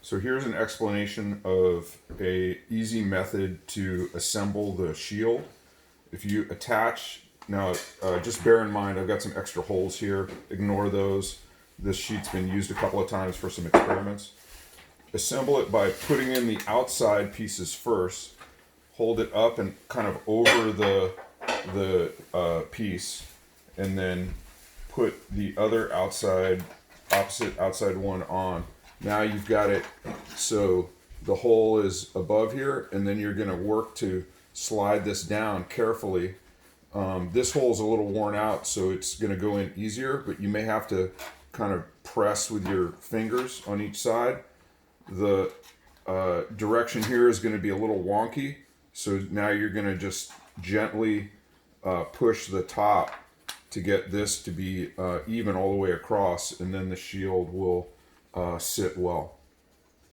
So here's an explanation of a easy method to assemble the shield. If you attach, now just bear in mind I've got some extra holes here, ignore those. This sheet's been used a couple of times for some experiments. Assemble it by putting in the outside pieces first, hold it up and kind of over the piece, and then put the other opposite outside one on. Now you've got it so the hole is above here, and then you're going to work to slide this down carefully. This hole is a little worn out, so it's going to go in easier, but you may have to kind of press with your fingers on each side. The direction here is going to be a little wonky, so now you're going to just gently push the top to get this to be even all the way across, and then the shield will sit well.